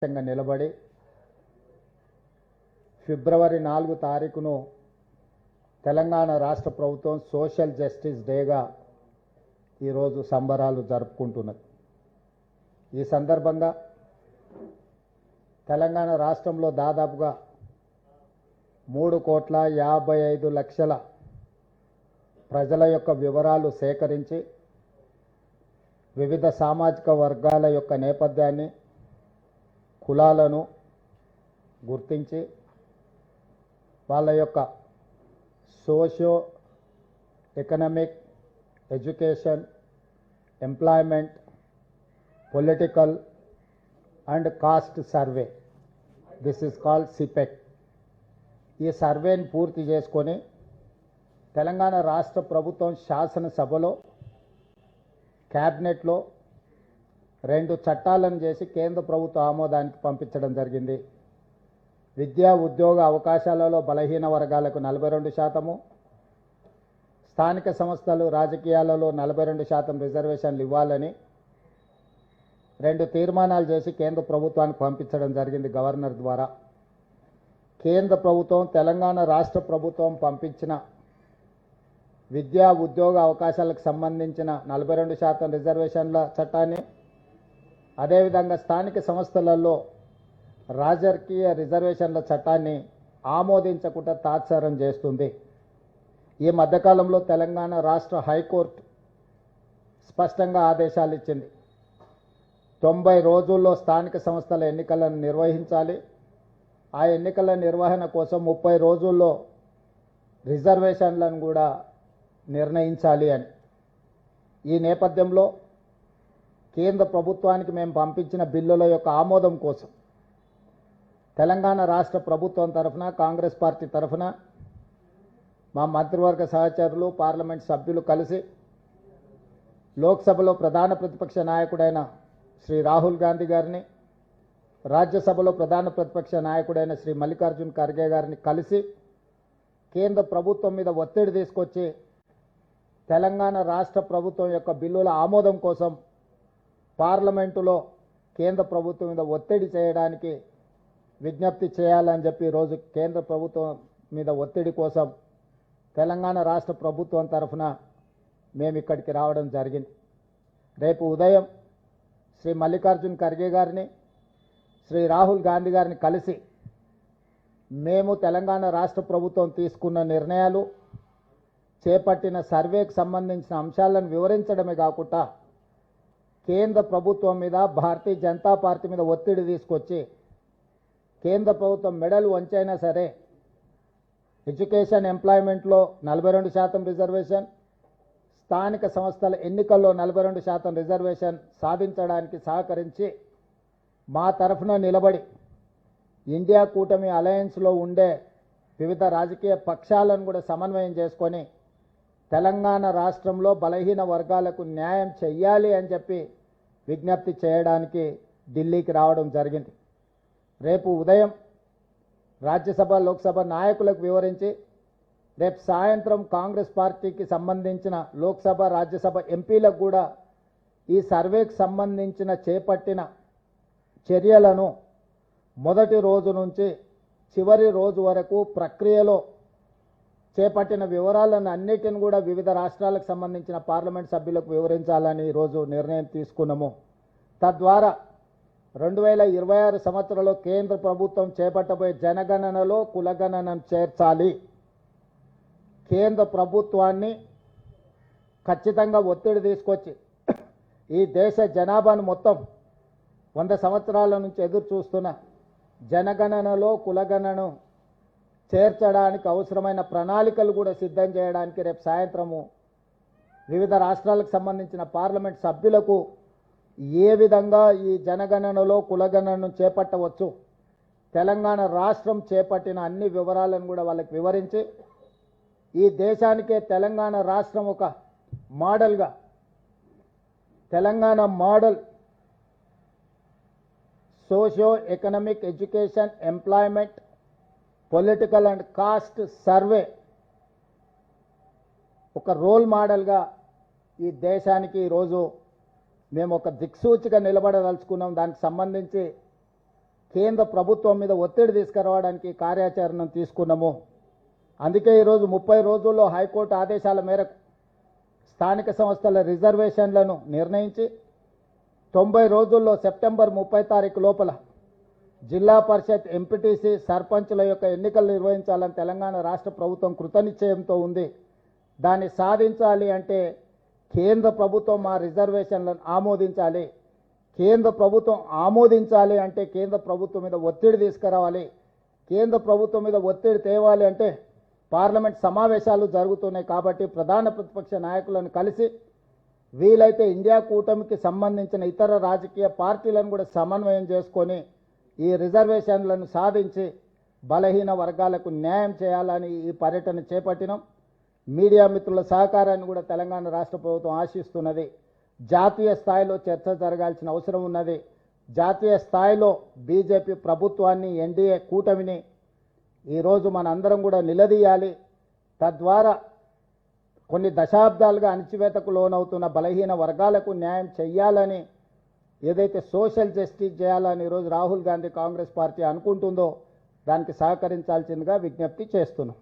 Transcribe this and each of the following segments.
నిలబడి ఫిబ్రవరి 4 తారీఖును తెలంగాణ రాష్ట్ర ప్రభుత్వం సోషల్ జస్టిస్ డేగా ఈరోజు సంబరాలు జరుపుకుంటున్నది. ఈ సందర్భంగా తెలంగాణ రాష్ట్రంలో దాదాపుగా 3,55,00,000 ప్రజల యొక్క వివరాలు సేకరించి వివిధ సామాజిక వర్గాల యొక్క నేపథ్యాన్ని కులాలను గుర్తించి వాళ్ళ యొక్క socio economic education employment political and caste survey this is called సిపెక్. ఈ సర్వేని పూర్తి చేసుకొని తెలంగాణ రాష్ట్ర ప్రభుత్వం శాసనసభలో క్యాబినెట్లో 2 చట్టాలను చేసి కేంద్ర ప్రభుత్వ ఆమోదానికి పంపించడం జరిగింది. విద్యా ఉద్యోగ అవకాశాలలో బలహీన వర్గాలకు 42%, స్థానిక సంస్థలు రాజకీయాలలో 42% రిజర్వేషన్లు ఇవ్వాలని 2 తీర్మానాలు చేసి కేంద్ర ప్రభుత్వానికి పంపించడం జరిగింది గవర్నర్ ద్వారా. కేంద్ర ప్రభుత్వం తెలంగాణ రాష్ట్ర ప్రభుత్వం పంపించిన విద్యా ఉద్యోగ అవకాశాలకు సంబంధించిన 42% రిజర్వేషన్ల చట్టాన్ని, అదేవిధంగా స్థానిక సంస్థలలో రాజకీయ రిజర్వేషన్ల చట్టాన్ని ఆమోదించకుండా తాత్సారం చేస్తుంది. ఈ మధ్యకాలంలో తెలంగాణ రాష్ట్ర హైకోర్టు స్పష్టంగా ఆదేశాలు ఇచ్చింది. 90 రోజుల్లో స్థానిక సంస్థల ఎన్నికలను నిర్వహించాలి. ఆ ఎన్నికల నిర్వహణ కోసం 30 రోజుల్లో రిజర్వేషన్లను కూడా నిర్ణయించాలి అని. ఈ నేపథ్యంలో కేంద్ర ప్రభుత్వానికి మేము పంపించిన బిల్లుల యొక్క ఆమోదం కోసం తెలంగాణ రాష్ట్ర ప్రభుత్వం తరఫున, కాంగ్రెస్ పార్టీ తరఫున మా మంత్రివర్గ సహచరులు, పార్లమెంట్ సభ్యులు కలిసి లోక్సభలో ప్రధాన ప్రతిపక్ష నాయకుడైన శ్రీ రాహుల్ గాంధీ గారిని, రాజ్యసభలో ప్రధాన ప్రతిపక్ష నాయకుడైన శ్రీ మల్లికార్జున్ ఖర్గే గారిని కలిసి కేంద్ర ప్రభుత్వం మీద ఒత్తిడి తీసుకొచ్చి తెలంగాణ రాష్ట్ర ప్రభుత్వం యొక్క బిల్లుల ఆమోదం కోసం పార్లమెంటులో కేంద్ర ప్రభుత్వం మీద ఒత్తిడి చేయడానికి విజ్ఞప్తి చేయాలని చెప్పి ఈరోజు కేంద్ర ప్రభుత్వం మీద ఒత్తిడి కోసం తెలంగాణ రాష్ట్ర ప్రభుత్వం తరఫున మేము ఇక్కడికి రావడం జరిగింది. రేపు ఉదయం శ్రీ మల్లికార్జున్ ఖర్గే గారిని, శ్రీ రాహుల్ గాంధీ గారిని కలిసి మేము తెలంగాణ రాష్ట్ర ప్రభుత్వం తీసుకున్న నిర్ణయాలు, చేపట్టిన సర్వేకి సంబంధించిన అంశాలను వివరించడమే కాకుండా కేంద్ర ప్రభుత్వం మీద, భారతీయ జనతా పార్టీ మీద ఒత్తిడి తీసుకొచ్చి కేంద్ర ప్రభుత్వం మెడలు వంచైనా సరే ఎడ్యుకేషన్ ఎంప్లాయ్మెంట్లో 42% రిజర్వేషన్, స్థానిక సంస్థల ఎన్నికల్లో 42% రిజర్వేషన్ సాధించడానికి సహకరించి మా తరఫున నిలబడి ఇండియా కూటమి అలయన్స్లో ఉండే వివిధ రాజకీయ పక్షాలను కూడా సమన్వయం చేసుకొని తెలంగాణ రాష్ట్రంలో బలహీన వర్గాలకు న్యాయం చెయ్యాలి అని చెప్పి విజ్ఞప్తి చేయడానికి ఢిల్లీకి రావడం జరిగింది. రేపు ఉదయం రాజ్యసభ, లోక్సభ నాయకులకు వివరించి రేపు సాయంత్రం కాంగ్రెస్ పార్టీకి సంబంధించిన లోక్సభ, రాజ్యసభ ఎంపీలకు కూడా ఈ సర్వేకి సంబంధించిన చేపట్టిన చర్యలను మొదటి రోజు నుంచి చివరి రోజు వరకు ప్రక్రియలో చేపట్టిన వివరాలను అన్నిటిని కూడా వివిధ రాష్ట్రాలకు సంబంధించిన పార్లమెంట్ సభ్యులకు వివరించాలని ఈరోజు నిర్ణయం తీసుకున్నాము. తద్వారా 2026 సంవత్సరంలో కేంద్ర ప్రభుత్వం చేపట్టబోయే జనగణనలో కులగణనను చేర్చాలి. కేంద్ర ప్రభుత్వాన్ని ఖచ్చితంగా ఒత్తిడి తీసుకొచ్చి ఈ దేశ జనాభాను మొత్తం 100 సంవత్సరాల నుంచి ఎదురు చూస్తున్న జనగణనలో కులగణను చేర్చడానికి అవసరమైన ప్రణాళికలు కూడా సిద్ధం చేయడానికి రేపు సాయంత్రము వివిధ రాష్ట్రాలకు సంబంధించిన పార్లమెంట్ సభ్యులకు ఏ విధంగా ఈ జనగణనలో కులగణనను చేపట్టవచ్చు, తెలంగాణ రాష్ట్రం చేపట్టిన అన్ని వివరాలను కూడా వాళ్ళకి వివరించి ఈ దేశానికే తెలంగాణ రాష్ట్రం ఒక మోడల్గా, Telangana model socio economic education employment political and caste survey ఒక రోల్ మోడల్గా ఈ దేశానికి ఈరోజు మేము ఒక దిక్సూచిగా నిలబడదలుచుకున్నాం. దానికి సంబంధించి కేంద్ర ప్రభుత్వం మీద ఒత్తిడి తీసుకురావడానికి కార్యాచరణ తీసుకున్నాము. అందుకే ఈరోజు 30 రోజుల్లో హైకోర్టు ఆదేశాల మేరకు స్థానిక సంస్థల రిజర్వేషన్లను నిర్ణయించి 90 రోజుల్లో సెప్టెంబర్ 30 తారీఖు లోపల జిల్లా పరిషత్, ఎంపీటీసీ, సర్పంచుల యొక్క ఎన్నికలు నిర్వహించాలని తెలంగాణ రాష్ట్ర ప్రభుత్వం కృతనిశ్చయంతో ఉంది. దాన్ని సాధించాలి అంటే కేంద్ర ప్రభుత్వం ఆ రిజర్వేషన్లను ఆమోదించాలి. కేంద్ర ప్రభుత్వం ఆమోదించాలి అంటే కేంద్ర ప్రభుత్వం మీద ఒత్తిడి తీసుకురావాలి. కేంద్ర ప్రభుత్వం మీద ఒత్తిడి తేవాలి అంటే పార్లమెంట్ సమావేశాలు జరుగుతున్నాయి కాబట్టి ప్రధాన ప్రతిపక్ష నాయకులను కలిసి వీలైతే ఇండియా కూటమికి సంబంధించిన ఇతర రాజకీయ పార్టీలను కూడా సమన్వయం చేసుకొని ఈ రిజర్వేషన్లను సాధించి బలహీన వర్గాలకు న్యాయం చేయాలని ఈ పర్యటన చేపట్టినాం. మీడియా మిత్రుల సహకారాన్ని కూడా తెలంగాణ రాష్ట్ర ప్రభుత్వం ఆశిస్తున్నది. జాతీయ స్థాయిలో చర్చ జరగాల్సిన అవసరం ఉన్నది. జాతీయ స్థాయిలో బీజేపీ ప్రభుత్వాన్ని, ఎన్డీఏ కూటమిని ఈరోజు మనందరం కూడా నిలదీయాలి. తద్వారా కొన్ని దశాబ్దాలుగా అణచివేతకు లోనవుతున్న బలహీన వర్గాలకు న్యాయం చేయాలని, ఏదైతే సోషల్ జస్టిస్ చేయాలని ఈరోజు రాహుల్ గాంధీ కాంగ్రెస్ పార్టీ అనుకుంటుందో దానికి సహకరించాల్సిందిగా విజ్ఞప్తి చేస్తున్నాం.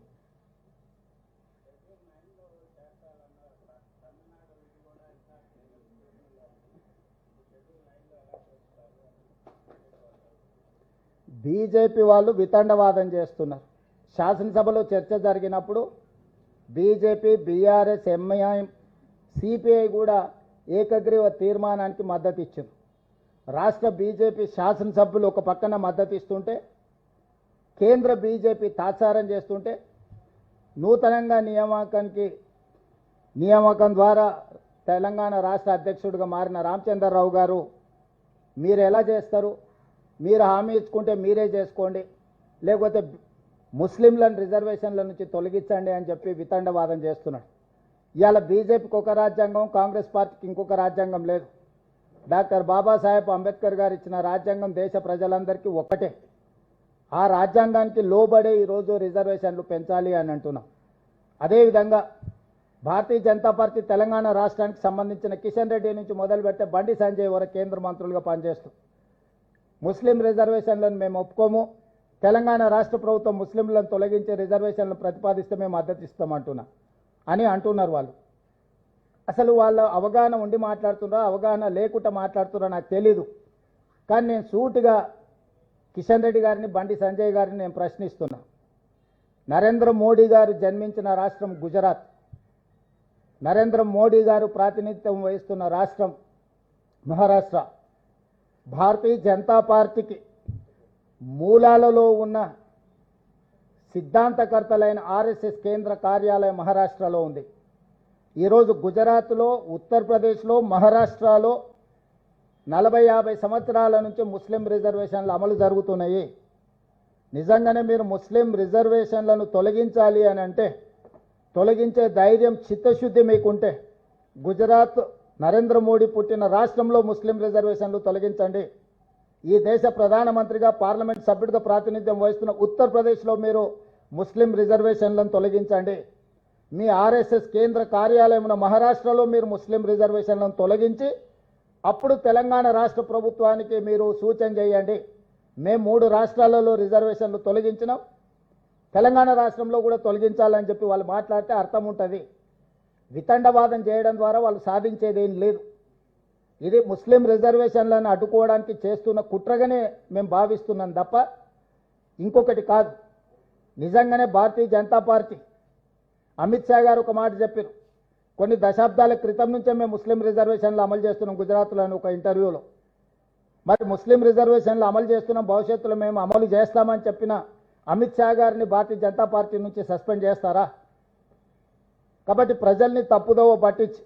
బీజేపీ వాళ్ళు వితండవాదం చేస్తున్నారు. శాసనసభలో చర్చ జరిగినప్పుడు బీజేపీ, బీఆర్ఎస్, ఎంఐఎం, సిపిఐ కూడా ఏకగ్రీవ తీర్మానానికి మద్దతు ఇచ్చింది. రాష్ట్ర బీజేపీ శాసనసభ్యులు ఒక పక్కన మద్దతు ఇస్తుంటే, కేంద్ర బీజేపీ తాత్సారం చేస్తుంటే, నూతనంగా నియామకం ద్వారా తెలంగాణ రాష్ట్ర అధ్యక్షుడిగా మారిన రామచంద్రరావు గారు, మీరు ఎలా చేస్తారు, మీరు హామీ ఇచ్చుకుంటే మీరే చేసుకోండి, లేకపోతే ముస్లింలను రిజర్వేషన్ల నుంచి తొలగించండి అని చెప్పి వితండవాదం చేస్తున్నాడు. ఇవాళ బీజేపీకి ఒక రాజ్యాంగం, కాంగ్రెస్ పార్టీకి ఇంకొక రాజ్యాంగం లేదు. డాక్టర్ బాబాసాహెబ్ అంబేద్కర్ గారు ఇచ్చిన రాజ్యాంగం దేశ ప్రజలందరికీ ఒక్కటే. ఆ రాజ్యాంగానికి లోబడే ఈరోజు రిజర్వేషన్లు పెంచాలి అని అంటున్నాం. అదేవిధంగా భారతీయ జనతా పార్టీ తెలంగాణ రాష్ట్రానికి సంబంధించిన కిషన్ రెడ్డి నుంచి మొదలు పెడితే బండి సంజయ్ వరకు కేంద్ర మంత్రులుగా పనిచేస్తూ ముస్లిం రిజర్వేషన్లను మేము ఒప్పుకోము, తెలంగాణ రాష్ట్ర ప్రభుత్వం ముస్లింలను తొలగించే రిజర్వేషన్లను ప్రతిపాదిస్తే మేము మద్దతు ఇస్తామంటున్నా అని అంటున్నారు. వాళ్ళు అసలు వాళ్ళ అవగాహన ఉండి మాట్లాడుతున్నారా, అవగాహన లేకుండా మాట్లాడుతున్నారా నాకు తెలీదు. కానీ నేను సూటిగా కిషన్ రెడ్డి గారిని, బండి సంజయ్ గారిని నేను ప్రశ్నిస్తున్నా. నరేంద్ర మోడీ గారు జన్మించిన రాష్ట్రం గుజరాత్, నరేంద్ర మోడీ గారు ప్రాతినిధ్యం వహిస్తున్న రాష్ట్రం మహారాష్ట్ర. భారతీయ జనతా పార్టీకి మూలాలలో ఉన్న సిద్ధాంతకర్తలైన ఆర్ఎస్ఎస్ కేంద్ర కార్యాలయం మహారాష్ట్రలో ఉంది. ఈరోజు గుజరాత్లో, ఉత్తరప్రదేశ్లో, మహారాష్ట్రలో 40-50 సంవత్సరాల నుంచి ముస్లిం రిజర్వేషన్లు అమలు జరుగుతున్నాయి. నిజంగానే మీరు ముస్లిం రిజర్వేషన్లను తొలగించాలి అని అంటే, తొలగించే ధైర్యం, చిత్తశుద్ధి మీకుంటే గుజరాత్, నరేంద్ర మోడీ పుట్టిన రాష్ట్రంలో ముస్లిం రిజర్వేషన్లు తొలగించండి. ఈ దేశ ప్రధానమంత్రిగా, పార్లమెంట్ సభ్యుడిగా ప్రాతినిధ్యం వహిస్తున్న ఉత్తరప్రదేశ్లో మీరు ముస్లిం రిజర్వేషన్లను తొలగించండి. మీ ఆర్ఎస్ఎస్ కేంద్ర కార్యాలయం మహారాష్ట్రలో మీరు ముస్లిం రిజర్వేషన్లను తొలగించి అప్పుడు తెలంగాణ రాష్ట్ర ప్రభుత్వానికి మీరు సూచన చేయండి. మేము 3 రాష్ట్రాలలో రిజర్వేషన్లు తొలగించినాం, తెలంగాణ రాష్ట్రంలో కూడా తొలగించాలని చెప్పి వాళ్ళు మాట్లాడితే అర్థం ఉంటుంది. వితండవాదం చేయడం ద్వారా వాళ్ళు సాధించేదేం లేదు. ఇది ముస్లిం రిజర్వేషన్లను అడ్డుకోవడానికి చేస్తున్న కుట్రగానే మేము భావిస్తున్నాం తప్ప ఇంకొకటి కాదు. నిజంగానే భారతీయ జనతా పార్టీ, అమిత్ షా గారు ఒక మాట చెప్పారు, కొన్ని దశాబ్దాల క్రితం నుంచే మేము ముస్లిం రిజర్వేషన్లు అమలు చేస్తున్నాం గుజరాత్లో అని ఒక ఇంటర్వ్యూలో. మరి ముస్లిం రిజర్వేషన్లు అమలు చేస్తున్నాం, భవిష్యత్తులో మేము అమలు చేస్తామని చెప్పిన అమిత్ షా గారిని భారతీయ జనతా పార్టీ నుంచి సస్పెండ్ చేస్తారా? కాబట్టి ప్రజల్ని తప్పుదోవ పట్టించి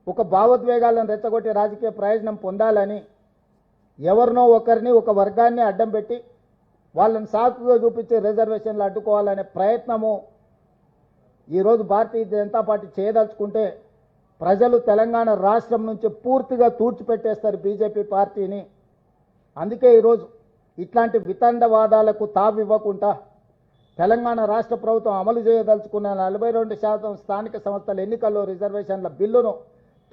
ఒక భావోద్వేగాలను రెచ్చగొట్టి రాజకీయ ప్రయోజనం పొందాలని ఎవరినో ఒకరిని, ఒక వర్గాన్ని అడ్డం పెట్టి వాళ్ళని సాకుగా చూపించి రిజర్వేషన్లు అడ్డుకోవాలనే ప్రయత్నము ఈరోజు భారతీయ జనతా పార్టీ చేయదలుచుకుంటే ప్రజలు తెలంగాణ రాష్ట్రం నుంచి పూర్తిగా తూర్చిపెట్టేస్తారు బీజేపీ పార్టీని. అందుకే ఈరోజు ఇట్లాంటి వితండవాదాలకు తావివ్వకుండా తెలంగాణ రాష్ట్ర ప్రభుత్వం అమలు చేయదలుచుకున్న 42% స్థానిక సంస్థల ఎన్నికల్లో రిజర్వేషన్ల బిల్లును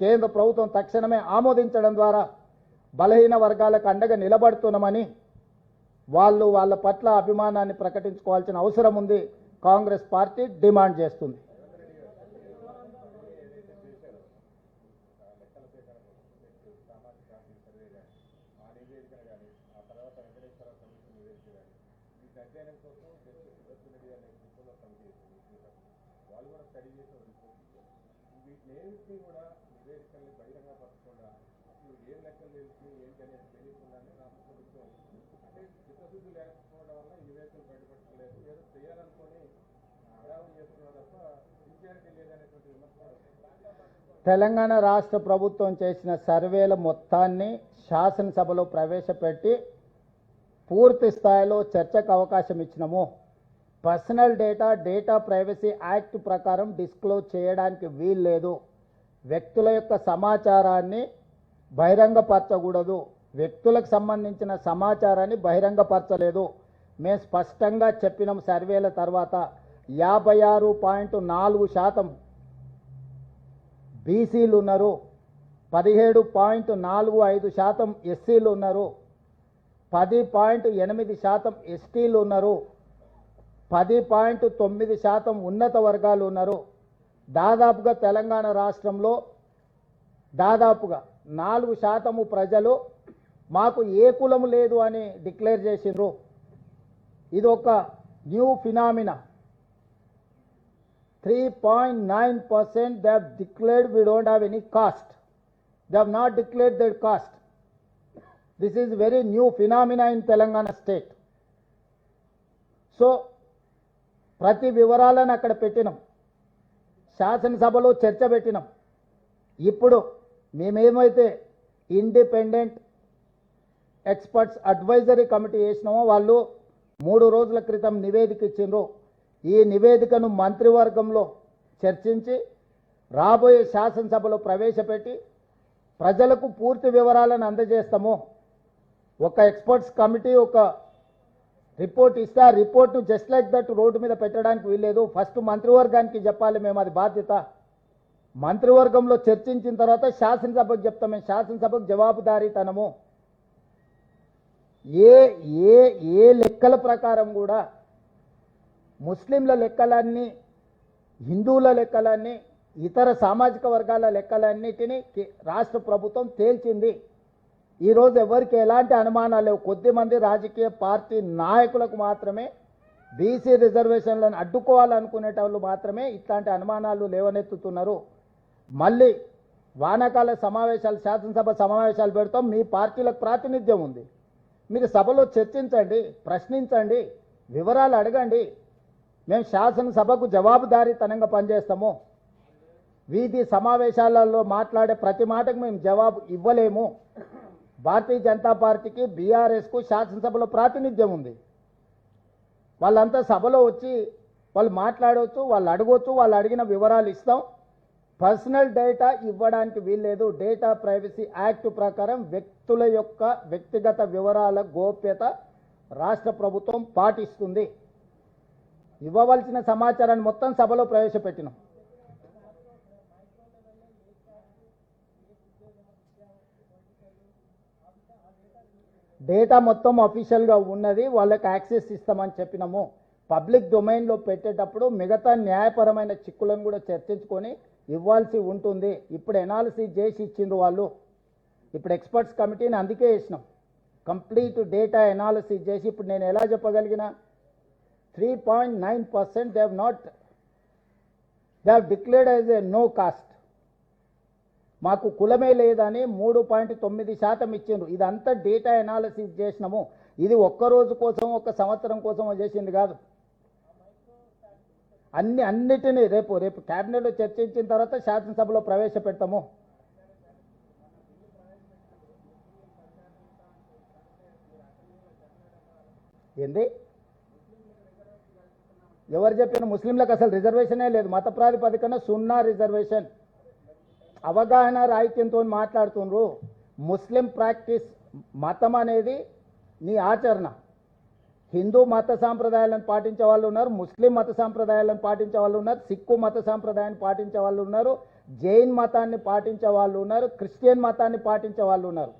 కేంద్ర ప్రభుత్వం తక్షణమే ఆమోదించడం ద్వారా బలహీన వర్గాలకు అండగా నిలబడుతున్నామని వాళ్ళు వాళ్ళ పట్ల అభిమానాన్ని ప్రకటించుకోవాల్సిన అవసరం ఉంది. కాంగ్రెస్ పార్టీ డిమాండ్ చేస్తుంది. తెలంగాణ రాష్ట్ర ప్రభుత్వం చేసిన సర్వేల మొత్తాన్ని శాసనసభలో ప్రవేశపెట్టి పూర్తి స్థాయిలో చర్చకు అవకాశం ఇచ్చినాము. పర్సనల్ డేటా ప్రైవసీ యాక్ట్ ప్రకారం డిస్క్లోజ్ చేయడానికి వీల్లేదు. వ్యక్తుల యొక్క సమాచారాన్ని బహిరంగపరచకూడదు. వ్యక్తులకు సంబంధించిన సమాచారాన్ని బహిరంగపరచలేదు. మేము స్పష్టంగా చెప్పినాం. సర్వేల తర్వాత 56.4% బీసీలు ఉన్నారు, 17.45% ఎస్సీలు ఉన్నారు, 10.8% ఎస్టీలు ఉన్నారు, 10.9% ఉన్నత వర్గాలు ఉన్నారు. దాదాపుగా తెలంగాణ రాష్ట్రంలో దాదాపుగా 4% ప్రజలు మాకు ఏ కులం లేదు అని డిక్లేర్ చేసిండ్రు. ఇది ఒక new phenomena. 3.9% they have declared we don't have any caste. They have not declared their caste. This is very new phenomena in Telangana state. So ప్రతి వివరాలను అక్కడ పెట్టినాం. శాసనసభలో చర్చ పెట్టినాం. ఇప్పుడు మేమేమైతే ఇండిపెండెంట్ ఎక్స్పర్ట్స్ అడ్వైజరీ కమిటీ వేసినామో వాళ్ళు 3 రోజుల క్రితం నివేదిక ఇచ్చిండ్రు. ఈ నివేదికను మంత్రివర్గంలో చర్చించి రాబోయే శాసనసభలో ప్రవేశపెట్టి ప్రజలకు పూర్తి వివరాలను అందజేస్తాము. ఒక ఎక్స్పర్ట్స్ కమిటీ ఒక రిపోర్ట్ ఇస్తే ఆ రిపోర్ట్ను జస్ట్ లైక్ దట్ రోడ్డు మీద పెట్టడానికి వీల్లేదు. ఫస్ట్ మంత్రివర్గానికి చెప్పాలి. మేము అది బాధ్యత. మంత్రివర్గంలో చర్చించిన తర్వాత శాసనసభకు చెప్తాం. మేము శాసనసభకు జవాబుదారీతనము. ఏ ఏ ఏ లెక్కల ప్రకారం కూడా ముస్లింల లెక్కలన్నీ, హిందువుల లెక్కలన్నీ, ఇతర సామాజిక వర్గాల లెక్కలన్నిటినీ రాష్ట్ర ప్రభుత్వం తేల్చింది. ఈరోజు ఎవరికి ఎలాంటి అనుమానాలు లేవు. కొద్దిమంది రాజకీయ పార్టీ నాయకులకు మాత్రమే బీసీ రిజర్వేషన్లను అడ్డుకోవాలనుకునేటోళ్ళు మాత్రమే ఇట్లాంటి అనుమానాలు లేవనెత్తుతున్నారు. మళ్ళీ వానాకాల సమావేశాలు, శాసనసభ సమావేశాలు పెడతాం. మీ పార్టీలకు ప్రాతినిధ్యం ఉంది. మీరు సభలో చర్చించండి, ప్రశ్నించండి, వివరాలు అడగండి. మేము శాసనసభకు జవాబుదారీతనంగా పనిచేస్తాము. వీధి సమావేశాలలో మాట్లాడే ప్రతి మాటకు మేము జవాబు ఇవ్వలేము. భారతీయ జనతా పార్టీకి, బీఆర్ఎస్కు శాసనసభలో ప్రాతినిధ్యం ఉంది. వాళ్ళంతా సభలో వచ్చి వాళ్ళు మాట్లాడవచ్చు, వాళ్ళు అడగవచ్చు, వాళ్ళు అడిగిన వివరాలు ఇస్తాం. పర్సనల్ డేటా ఇవ్వడానికి వీల్లేదు. డేటా ప్రైవసీ యాక్ట్ ప్రకారం వ్యక్తుల యొక్క వ్యక్తిగత వివరాల గోప్యత రాష్ట్ర ప్రభుత్వం పాటిస్తుంది. ఇవ్వవలసిన సమాచారాన్ని మొత్తం సభలో ప్రవేశపెట్టినాం. డేటా మొత్తం అఫీషియల్గా ఉన్నది. వాళ్ళకి యాక్సెస్ ఇస్తామని చెప్పినాము. పబ్లిక్ డొమైన్లో పెట్టేటప్పుడు మిగతా న్యాయపరమైన చిక్కులను కూడా చర్చించుకొని ఇవ్వాల్సి ఉంటుంది. ఇప్పుడు ఎనాలిసిస్ చేసి ఇచ్చిండ్రు వాళ్ళు. ఇప్పుడు ఎక్స్పర్ట్స్ కమిటీని అందుకే వేసినాం. కంప్లీట్ డేటా ఎనాలిసిస్ చేసి ఇప్పుడు నేను ఎలా చెప్పగలిగిన 3.9% they have declared as a no caste. మాకు కులమే లేదని 3.9% ఇచ్చిండ్రు. ఇదంతా డేటా ఎనాలిసిస్ చేసినాము. ఇది ఒక్క రోజు కోసం, ఒక సంవత్సరం కోసం చేసింది కాదు. అన్నిటినీ రేపు క్యాబినెట్లో చర్చించిన తర్వాత శాసనసభలో ప్రవేశపెడతాము. ఏంది ఎవరు చెప్పిన? ముస్లింలకు అసలు రిజర్వేషనే లేదు. మత ప్రాతిపదికన 0 రిజర్వేషన్. అవగాహన రాహిత్యంతో మాట్లాడుతుండ్రు. ముస్లిం ప్రాక్టీస్, మతం అనేది నీ ఆచరణ. హిందూ మత సాంప్రదాయాలను పాటించే వాళ్ళు ఉన్నారు, ముస్లిం మత సాంప్రదాయాలను పాటించే వాళ్ళు ఉన్నారు, సిక్కు మత సాంప్రదాయాన్ని పాటించే వాళ్ళు ఉన్నారు, జైన్ మతాన్ని పాటించే వాళ్ళు ఉన్నారు, క్రిస్టియన్ మతాన్ని పాటించే వాళ్ళు ఉన్నారు.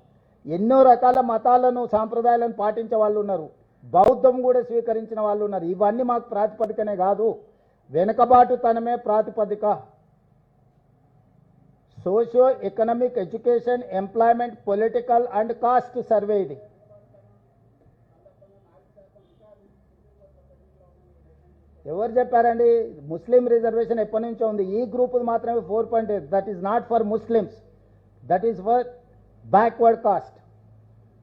ఎన్నో రకాల మతాలను, సాంప్రదాయాలను పాటించే వాళ్ళు ఉన్నారు. బౌద్ధం కూడా స్వీకరించిన వాళ్ళు ఉన్నారు. ఇవన్నీ మాకు ప్రాతిపదికనే కాదు, వెనుకబాటుతనమే ప్రాతిపదిక. Socio economic, education, employment, political and caste survey ఇది. ఎవరు చెప్పారండి? ముస్లిం రిజర్వేషన్ ఎప్పటి నుంచో ఉంది. ఈ గ్రూప్ మాత్రమే 4.8. That is not for Muslims, that is for backward caste.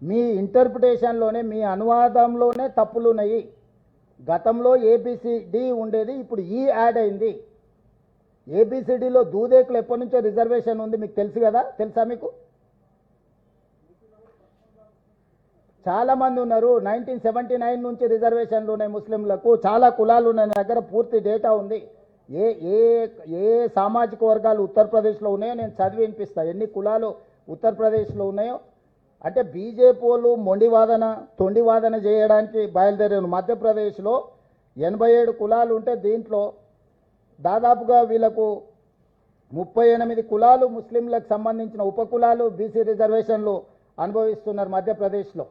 మీ ఇంటర్ప్రిటేషన్లోనే, మీ అనువాదంలోనే తప్పులు ఉన్నాయి. గతంలో ఏబిసిడి ఉండేది, ఇప్పుడు ఈ యాడ్ అయింది. ఏబిసిడిలో దూదేకులు ఎప్పటి నుంచో రిజర్వేషన్ ఉంది, మీకు తెలుసు కదా? తెలుసా మీకు? చాలా మంది ఉన్నారు. 1979 నుంచి రిజర్వేషన్లు ఉన్నాయి ముస్లింలకు. చాలా కులాలు ఉన్నాయి, నా దగ్గర పూర్తి డేటా ఉంది. ఏ ఏ ఏ సామాజిక వర్గాలు ఉత్తరప్రదేశ్లో ఉన్నాయో నేను చదివి వినిపిస్తా, ఎన్ని కులాలు ఉత్తరప్రదేశ్లో ఉన్నాయో. అంటే బీజేపీ వాళ్ళు మొండివాదన, తొండివాదన చేయడానికి బయలుదేరారు. మధ్యప్రదేశ్లో 87 కులాలు ఉంటే దీంట్లో దాదాపుగా వీళ్ళకు 38 కులాలు ముస్లింలకు సంబంధించిన ఉపకులాలు బీసీ రిజర్వేషన్లు అనుభవిస్తున్నారు మధ్యప్రదేశ్లో.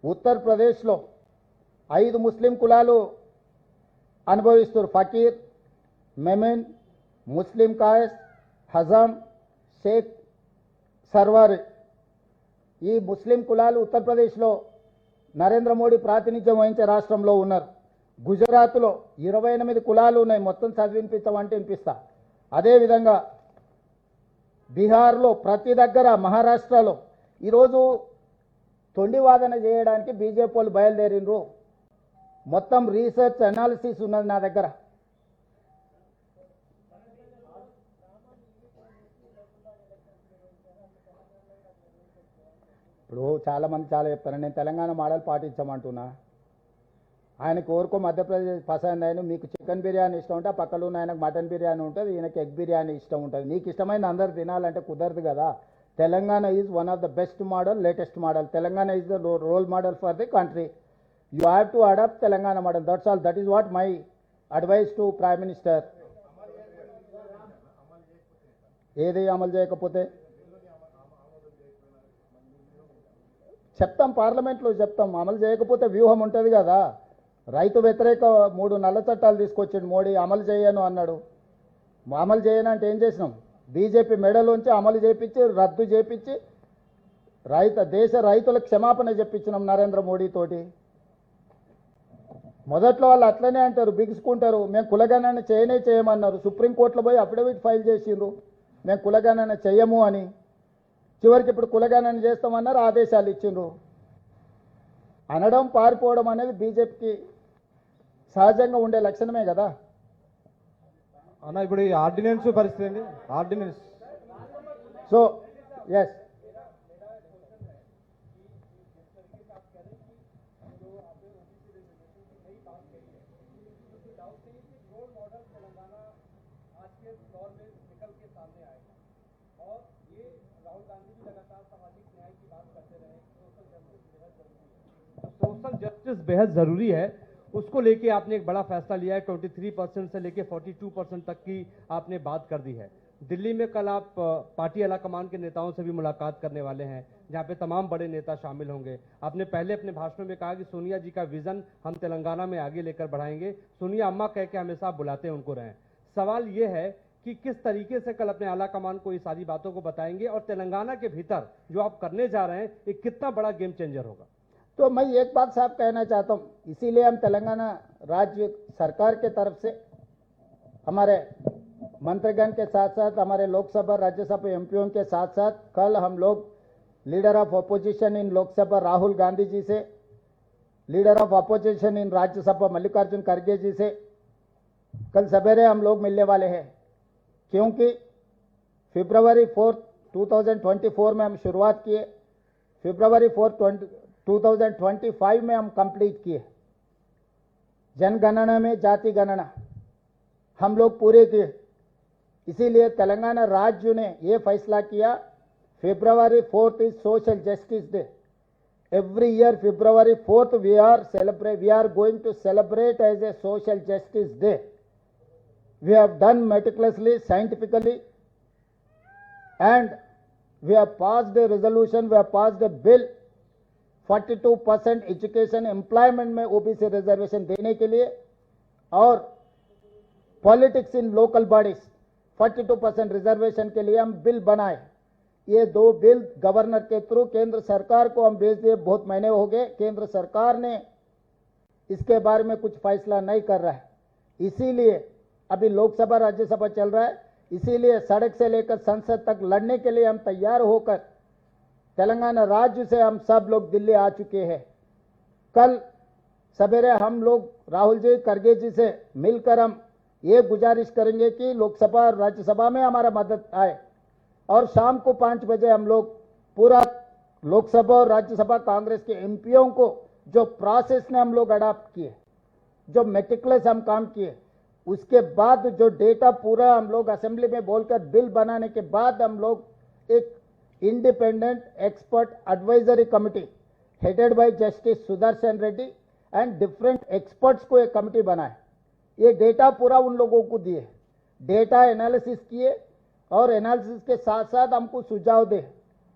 ఉత్తరప్రదేశ్లో 5 ముస్లిం కులాలు అనుభవిస్తున్నారు. ఫకీర్, మెమెన్, ముస్లిం కాయస్, హజాం, షేక్, సర్వార్. ఈ ముస్లిం కులాలు ఉత్తరప్రదేశ్లో నరేంద్ర మోడీ ప్రాతినిధ్యం వహించే రాష్ట్రంలో ఉన్నారు. గుజరాత్లో 28 కులాలు ఉన్నాయి. మొత్తం చదివినిపిస్తామంటే వినిపిస్తా. అదేవిధంగా బీహార్లో ప్రతి దగ్గర, మహారాష్ట్రలో ఈరోజు తొండివాదన చేయడానికి బీజేపీ వాళ్ళు బయలుదేరిండ్రు. మొత్తం రీసెర్చ్ అనాలిసిస్ ఉన్నది నా దగ్గర. ఇప్పుడు చాలామంది చాలా చెప్తారు, నేను తెలంగాణ మోడల్ పాటించమంటున్నా. ఆయనకు ఎవరికో మధ్యప్రదేశ్ పసంద్ అయిన, మీకు చికెన్ బిర్యానీ ఇష్టం ఉంటే ఆ పక్కన ఉన్న ఆయనకు మటన్ బిర్యానీ ఉంటుంది, ఈయనకి ఎగ్ బిర్యానీ ఇష్టం ఉంటుంది. నీకు ఇష్టమైంది అందరు తినాలంటే కుదరదు కదా. Telangana is one of the best model, latest model. Telangana is the role model for the country. You have to adopt Telangana model. That's all. That is what my advice to prime minister. ఏది అమలు చేయకపోతే చెప్తాం, పార్లమెంట్లో చెప్తాం. అమలు చేయకపోతే వ్యూహం ఉంటుంది కదా. రైతు వ్యతిరేక 3 నల్ల చట్టాలు తీసుకొచ్చాడు మోడీ, అమలు చేయను అన్నాడు. అమలు చేయనంటే ఏం చేసినాం? బీజేపీ మెడలోంచి అమలు చేపించి, రద్దు చేపించి, దేశ రైతులకు క్షమాపణ చెప్పించినాం నరేంద్ర మోడీ తోటి. మొదట్లో వాళ్ళు అట్లనే అంటారు, బిగుసుకుంటారు. మేము కులగణన చేయమన్నారు. సుప్రీంకోర్టులో పోయి అఫిడవిట్ ఫైల్ చేసిండ్రు, మేము కులగణన చేయము అని. చివరికి ఇప్పుడు కులగణన చేస్తామన్నారు, ఆదేశాలు ఇచ్చిండ్రు. అనడం, పారిపోవడం అనేది బీజేపీకి సహజంగా ఉండే లక్షణమే కదా. అన్న ఇప్పుడు ఈ ఆర్డినెన్స్ పరిస్థితి అండి, ordinance. So yes, social justice बेहद जरूरी है, उसको लेके आपने एक बड़ा फैसला लिया है। 23% से लेके 42% तक की आपने बात कर दी है। दिल्ली में कल आप पार्टी आला कमान के नेताओं से भी मुलाकात करने वाले हैं, जहां पे तमाम बड़े नेता शामिल होंगे। आपने पहले अपने भाषण में कहा कि सोनिया जी का विजन हम तेलंगाना में आगे लेकर बढ़ाएंगे। सोनिया अम्मा कह के हमेशा आप बुलाते हैं, उनको रहें। सवाल ये है कि किस तरीके से कल अपने आला कमान को ये सारी बातों को बताएंगे, और तेलंगाना के भीतर जो आप करने जा रहे हैं ये कितना बड़ा गेम चेंजर होगा? तो मैं एक बात साफ कहना चाहता हूं, इसीलिए हम तेलंगाना राज्य सरकार के तरफ से हमारे मंत्रीगण के साथ साथ हमारे लोकसभा राज्यसभा एमपीओ के साथ साथ कल हम लोग leader of opposition in Lok Sabha Rahul Gandhi ji से, leader of opposition in Rajya Sabha Mallikarjun खड़गे जी से कल सवेरे हम लोग मिलने वाले हैं। क्योंकि February 4, 2024 में हम शुरुआत किए, February 4, 2025 में हम कंप्लीट किए। जनगणना में जाति गणना हम लोग पूरे किए। इसीलिए तेलंगाना राज्य ने ये फैसला किया, February 4th is social justice day. Every year February 4th we are going to celebrate as a social justice day. We have done meticulously, scientifically, and we have passed a resolution, we have passed a bill 42% education employment में OBC reservation देने के लिए और politics in local bodies 42% reservation के लिए हम bill बनाए। ये 2 बिल गवर्नर के थ्रू केंद्र सरकार को हम भेज दिए, बहुत महीने हो गए, केंद्र सरकार ने इसके बारे में कुछ फैसला नहीं कर रहा है। इसीलिए अभी लोकसभा राज्यसभा चल रहा है, इसीलिए सड़क से लेकर संसद तक लड़ने के लिए हम तैयार होकर तेलंगाना राज्य से हम सब लोग दिल्ली आ चुके हैं। कल सवेरे हम लोग राहुल जी, खड़गे जी से मिलकर हम ये गुजारिश करेंगे कि लोकसभा और राज्यसभा में हमारा मदद आए और शाम को 5 बजे हम लोग पूरा लोकसभा और राज्यसभा कांग्रेस के एमपीओं को जो प्रोसेस ने हम लोग अडॉप्ट किए, जो मेटिकुलस हम काम किए, उसके बाद जो डेटा पूरा हम लोग असेंबली में बोलकर बिल बनाने के बाद हम लोग एक independent expert advisory committee headed by justice Sudarshan Reddy and different experts को एक कमिटी बनाए। ये डेटा पूरा उन लोगों को दिए, डेटा एनालिसिस किए और एनालिसिस के साथ साथ हमको सुझाव दे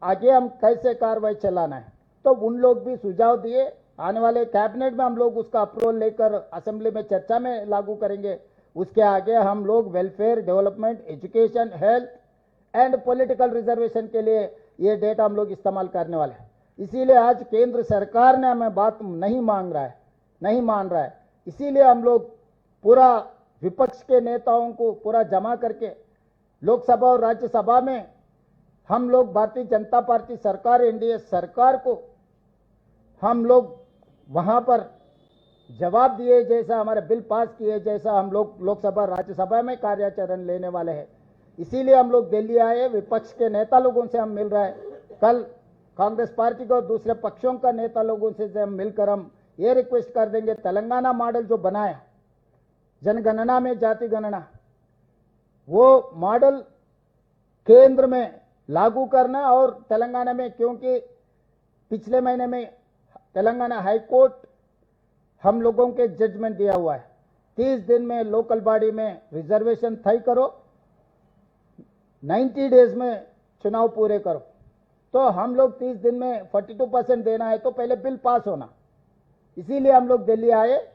आगे हम कैसे कार्रवाई चलाना है। तो उन लोग भी सुझाव दिए, आने वाले कैबिनेट में हम लोग उसका अप्रूवल लेकर असेंबली में चर्चा में लागू करेंगे। उसके आगे हम लोग welfare, development, education, health and political reservation के लिए ये डेटा हम लोग इस्तेमाल करने वाले हैं। इसीलिए आज केंद्र सरकार ने हमें बात नहीं मान रहा है। इसीलिए हम लोग पूरा विपक्ष के नेताओं को पूरा जमा करके लोकसभा और राज्यसभा में हम लोग भारतीय जनता पार्टी सरकार, एनडीए सरकार को हम लोग वहां पर जवाब दिए जैसा, हमारे बिल पास किए जैसा हम लोग लोकसभा राज्यसभा में कार्याचरण लेने वाले हैं। इसीलिए हम लोग दिल्ली आए, विपक्ष के नेता लोगों से हम मिल रहे हैं। कल कांग्रेस पार्टी को और दूसरे पक्षों का नेता लोगों से हम मिलकर हम ये रिक्वेस्ट कर देंगे, तेलंगाना मॉडल जो बनाया जनगणना में जाति गणना, वो मॉडल केंद्र में लागू करना और तेलंगाना में, क्योंकि पिछले महीने में तेलंगाना हाई कोर्ट हम लोगों के जजमेंट दिया हुआ है, 30 दिन में लोकल बॉडी में रिजर्वेशन तय करो, 90 डेज में चुनाव पूरे करो। तो हम लोग 30 दिन में 42% देना है तो पहले बिल पास होना। इसीलिए हम लोग दिल्ली आए,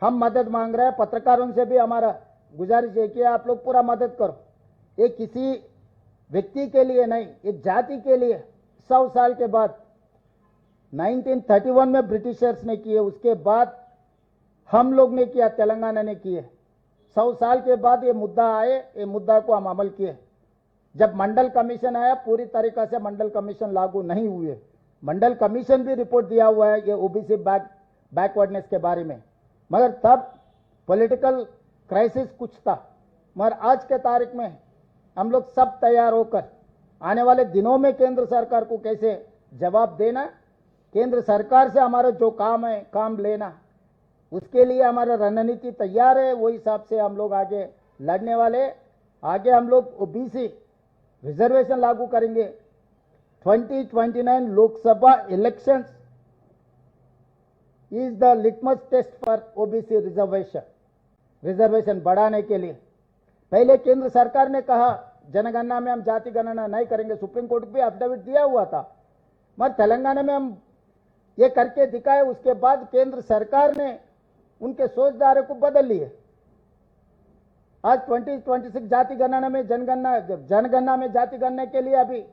हम मदद मांग रहे हैं। पत्रकारों से भी हमारा गुजारिश है कि आप लोग पूरा मदद करो। ये किसी व्यक्ति के लिए नहीं, एक जाति के लिए 100 साल के बाद 1931 में ब्रिटिशर्स ने किए, उसके बाद हम लोग ने किया, तेलंगाना ने किए। 100 साल के बाद ये मुद्दा आए, ये मुद्दा को हम अमल किए। जब मंडल कमीशन आया, पूरी तरीका से मंडल कमीशन लागू नहीं हुए। मंडल कमीशन भी रिपोर्ट दिया हुआ है ये ओबीसी बैकवर्डनेस के बारे में, मगर तब पॉलिटिकल क्राइसिस कुछ था। मगर आज के तारीख में हम लोग सब तैयार होकर आने वाले दिनों में केंद्र सरकार को कैसे जवाब देना, केंद्र सरकार से हमारा जो काम है काम लेना, उसके लिए हमारा रणनीति तैयार है। वही हिसाब से हम लोग आगे लड़ने वाले। आगे हम लोग ओबीसी रिजर्वेशन लागू करेंगे। 2029 Lok Sabha elections is the litmus test for OBC reservation बढ़ाने के लिए। पहले केंद्र सरकार ने कहा जनगणना में हम जाति गणना नहीं करेंगे, सुप्रीम कोर्ट भी एफिडेविट दिया हुआ था, मगर तेलंगाना में हम ये करके दिखाए। उसके बाद केंद्र सरकार ने उनके सोचधारे को बदल लिए। आज 2026 जाति गणना में जनगणना में जाति गणना के लिए अभी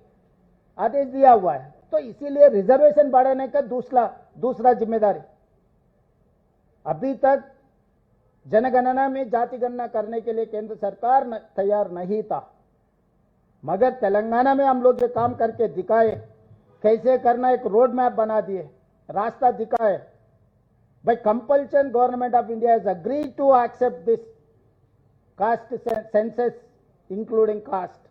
आदेश दिया हुआ है। तो इसीलिए रिजर्वेशन बढ़ाने का दूसरा जिम्मेदारी। अभी तक जनगणना में जाति गणना करने के लिए केंद्र सरकार तैयार नहीं था, मगर तेलंगाना में हम लोग ये काम करके दिखाए, कैसे करना, एक रोड मैप बना दिए, रास्ता दिखाए। By compulsion government of India has agreed to accept this caste census including caste.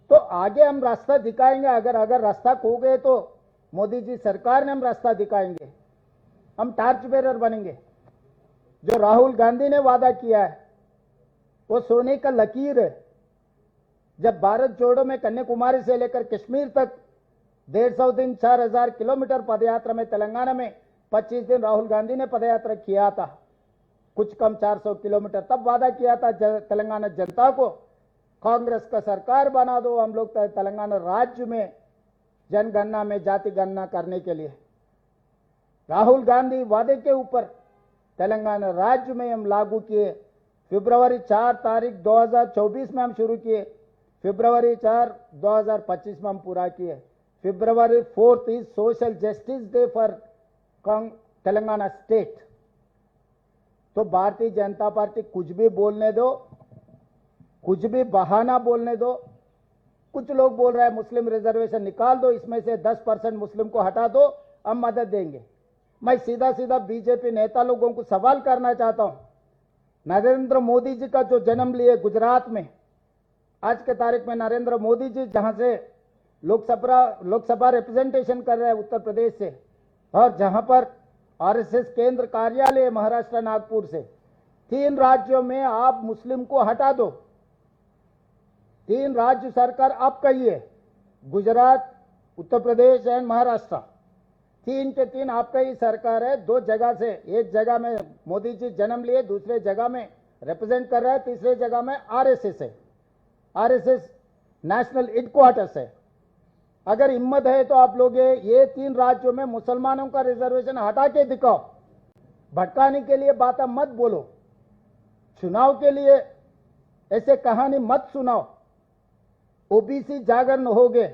तो आगे हम रास्ता दिखाएंगे। अगर रास्ता खो गए तो मोदी जी सरकार ने हम रास्ता दिखाएंगे, हम टार्च बेरर बनेंगे। जो राहुल गांधी ने वादा किया है वो सोने का लकीर है। जब भारत जोड़ो में कन्याकुमारी से लेकर कश्मीर तक 150 दिन 4000 किलोमीटर पदयात्रा में तेलंगाना में 25 दिन राहुल गांधी ने पदयात्रा किया था, कुछ कम 400 किलोमीटर। तब वादा किया था तेलंगाना जनता को, कांग्रेस का सरकार बना दो, हम लोग तेलंगाना राज्य में जनगणना में जाति गणना करने के लिए। राहुल गांधी वादे के ऊपर तेलंगाना राज्य में हम लागू किए। फरवरी 4 तारीख 2024 में हम शुरू किए, फरवरी 4 2025 में हम पूरा किए। फरवरी 4 is social justice day for Telangana state. तो भारतीय जनता पार्टी कुछ भी बोलने दो, कुछ भी बहाना बोलने दो। कुछ लोग बोल रहे हैं मुस्लिम रिजर्वेशन निकाल दो, इसमें से 10% मुस्लिम को हटा दो, हम मदद देंगे। मैं सीधा सीधा बीजेपी नेता लोगों को सवाल करना चाहता हूं। नरेंद्र मोदी जी का जो जन्म लिए गुजरात में, आज के तारीख में नरेंद्र मोदी जी जहां से लोकसभा रिप्रेजेंटेशन कर रहे हैं उत्तर प्रदेश से, और जहां पर आरएसएस केंद्र कार्यालय महाराष्ट्र नागपुर से, 3 राज्यों में आप मुस्लिम को हटा दो। 3 राज्य सरकार आप कहिए, गुजरात, उत्तर प्रदेश एंड महाराष्ट्र, 3 के 3 आपका ही सरकार है। 2 जगह से, एक जगह में मोदी जी जन्म लिए, दूसरे जगह में रिप्रेजेंट कर रहा है, तीसरे जगह में आरएसएस है, आरएसएस नेशनल हेडक्वार्टर्स है। अगर हिम्मत है तो आप लोग ये 3 राज्यों में मुसलमानों का रिजर्वेशन हटा के दिखाओ। भटकाने के लिए बातें मत बोलो, चुनाव के लिए ऐसे कहानी मत सुनाओ। ओबीसी जागरण हो गए,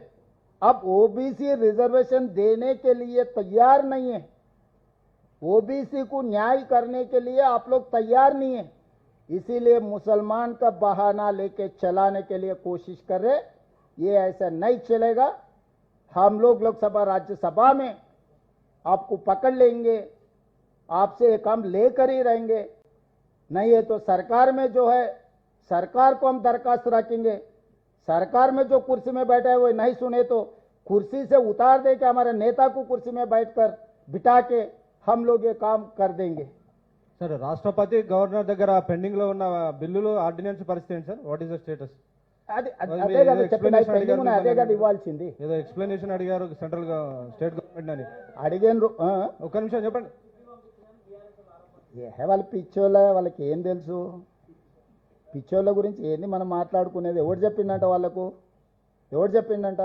अब ओबीसी रिजर्वेशन देने के लिए तैयार नहीं है। ओबीसी को न्याय करने के लिए आप लोग तैयार नहीं है, इसीलिए मुसलमान का बहाना लेके चलाने के लिए कोशिश कर रहे। ये ऐसा नहीं चलेगा। हम लोग लोकसभा राज्यसभा में आपको पकड़ लेंगे, आपसे ये काम लेकर ही रहेंगे। नहीं है तो सरकार में जो है, सरकार को हम दरखास्त रखेंगे। सरकार में जो कुर्सी में बैठा है वो नहीं सुने तो कुर्सी से उतार दे के हमारे नेता को कुर्सी में बैठकर बिठा के हम लोग ये काम कर देंगे। सर, राष्ट्रपति गवर्नर దగ్గర పెండింగ్ లో ఉన్న బిల్లులు ఆర్డినెన్స్ పరిస్థితి ఏంటి sir? What is the status? అదే కదా చెప్పిన, అదే కదా ఇవ్వాల్సింది. ఏదో ఎక్స్ప్లెనేషన్ అడిగారు సెంట్రల్ స్టేట్ గవర్నమెంట్ అని అడిగారు. ఒక్క నిమిషం చెప్పండి. వాళ్ళ పిచ్చోళ్ళ, వాళ్ళకి ఏం తెలుసు? పిచ్చోళ్ళ గురించి ఏంది మనం మాట్లాడుకునేది? ఎవడు చెప్పిండంట వాళ్ళకు? ఎవడు చెప్పిండంట?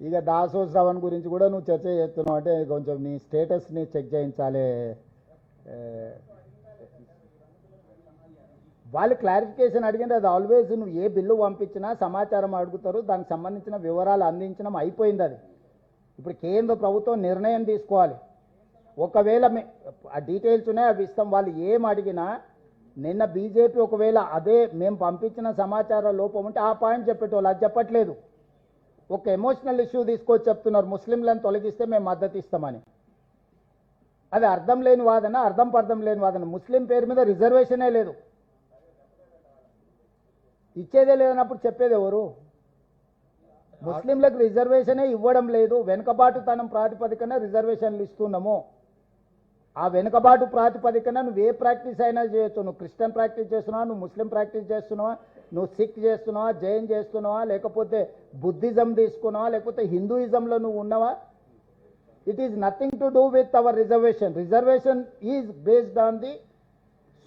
ఇక దాసోత్సవం గురించి కూడా నువ్వు చర్చ చేస్తున్నావు అంటే కొంచెం నీ స్టేటస్ని చెక్ చేయించాలి. వాళ్ళు క్లారిఫికేషన్ అడిగింది, అది ఆల్వేస్ నువ్వు ఏ బిల్లు పంపించినా సమాచారం అడుగుతారు, దానికి సంబంధించిన వివరాలు అందించడం అయిపోయింది. అది ఇప్పుడు కేంద్ర ప్రభుత్వం నిర్ణయం తీసుకోవాలి. ఒకవేళ ఆ డీటెయిల్స్ ఉన్నాయి, అవి ఇస్తాం. వాళ్ళు ఏం అడిగినా నిన్న బీజేపీ ఒకవేళ అదే మేము పంపించిన సమాచార లోపం ఉంటే ఆ పాయింట్ చెప్పేటోళ్ళు, అది చెప్పట్లేదు. ఒక ఎమోషనల్ ఇష్యూ తీసుకొచ్చి చెప్తున్నారు, ముస్లింలను తొలగిస్తే మేము మద్దతు ఇస్తామని. అది అర్థం లేని వాదన, అర్థం పర్థం లేని వాదన. ముస్లిం పేరు మీద రిజర్వేషనే లేదు, ఇచ్చేదే లేదన్నప్పుడు చెప్పేది ఎవరు? ముస్లింలకు రిజర్వేషనే ఇవ్వడం లేదు, వెనుకబాటుతనం ప్రాతిపదికన రిజర్వేషన్లు ఇస్తున్నాము. ఆ వెనుకబాటు ప్రాతిపదికన నువ్వు ఏ ప్రాక్టీస్ అయినా చేయొచ్చు. నువ్వు క్రిస్టియన్ ప్రాక్టీస్ చేస్తున్నావా, నువ్వు ముస్లిం ప్రాక్టీస్ చేస్తున్నావా, నువ్వు సిక్ చేస్తున్నావా, జైన్ చేస్తున్నావా, లేకపోతే బుద్ధిజం తీసుకున్నావా, లేకపోతే హిందూయిజంలో నువ్వు ఉన్నావా? It is nothing to do with our reservation. Reservation is based on the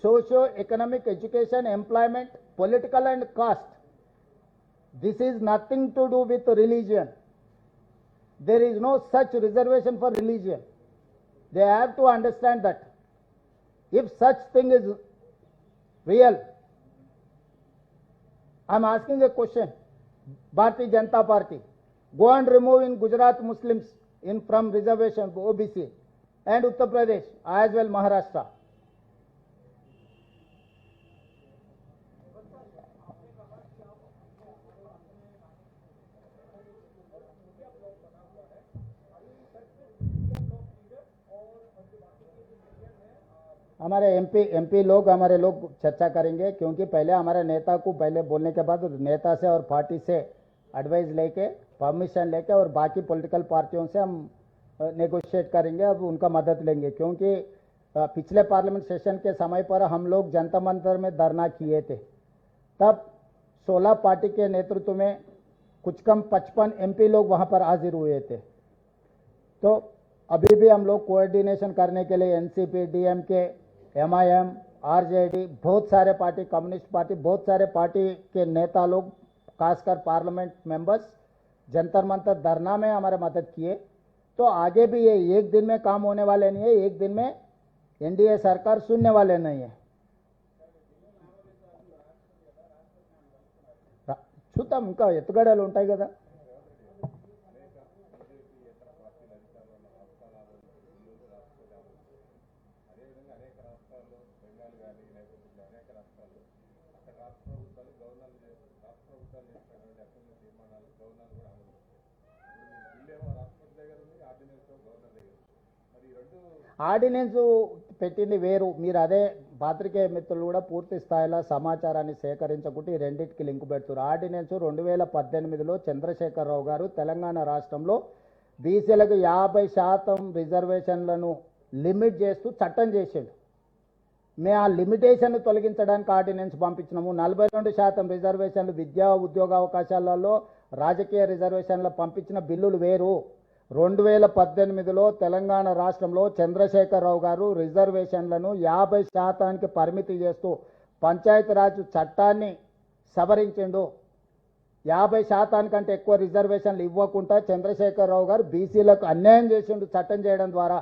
socio economic education, employment, political and caste. This is nothing to do with religion. There is no such reservation for religion. They have to understand that. If such thing is real, I am asking a question. Bharatiya Janata Party, go and remove in Gujarat Muslims from reservation OBC and Uttar Pradesh as well Maharashtra. हमारे MP लोग, हमारे लोग चर्चा करेंगे, क्योंकि पहले हमारे नेता को पहले बोलने के बाद नेता से और पार्टी से एडवाइस लेके, परमिशन लेके और बाकी पॉलिटिकल पार्टियों से हम नेगोशिएट करेंगे, अब उनका मदद लेंगे। क्योंकि पिछले पार्लियामेंट सेशन के समय पर हम लोग जनता मंदिर में धरना किए थे, तब 16 पार्टी के नेतृत्व में कुछ कम 55 एमपी लोग वहां पर हाजिर हुए थे। तो अभी भी हम लोग कोऑर्डिनेशन करने के लिए एनसीपी, डीएमके, एमआईएम, आरजेडी, बहुत सारे पार्टी, कम्युनिस्ट पार्टी, बहुत सारे पार्टी के नेता लोग खासकर पार्लियामेंट मेंबर्स जंतर मंतर धरना में हमारे मदद किए। तो आगे भी ये एक दिन में काम होने वाले नहीं है, एक दिन में एनडीए सरकार सुनने वाले नहीं है। చూద్దాం, ఇంకా ఎత్తుగడలు ఉంటాయి కదా. ఆర్డినెన్స్ పెట్టింది వేరు, మీరు అదే పాత్రికేయ మిత్రులు కూడా పూర్తి స్థాయిలో సమాచారాన్ని సేకరించకుంటే ఈ రెండింటికి లింక్ పెడుతున్నారు. ఆర్డినెన్స్ 2018లో చంద్రశేఖరరావు గారు తెలంగాణ రాష్ట్రంలో బీసీలకు 50% రిజర్వేషన్లను లిమిట్ చేస్తూ చట్టం చేసిండు. మేము ఆ లిమిటేషన్ తొలగించడానికి ఆర్డినెన్స్ పంపించినాము. 42% రిజర్వేషన్లు విద్యా ఉద్యోగ అవకాశాలలో రాజకీయ రిజర్వేషన్లు పంపించిన బిల్లులు వేరు. 2018లో తెలంగాణ రాష్ట్రంలో చంద్రశేఖరరావు గారు రిజర్వేషన్లను 50%కి పరిమితి చేస్తూ పంచాయతీరాజ్ చట్టాన్ని సవరించిండు. 50% కంటే ఎక్కువ రిజర్వేషన్లు ఇవ్వకుండా చంద్రశేఖరరావు గారు బీసీలకు అన్యాయం చేసిండు చట్టం చేయడం ద్వారా.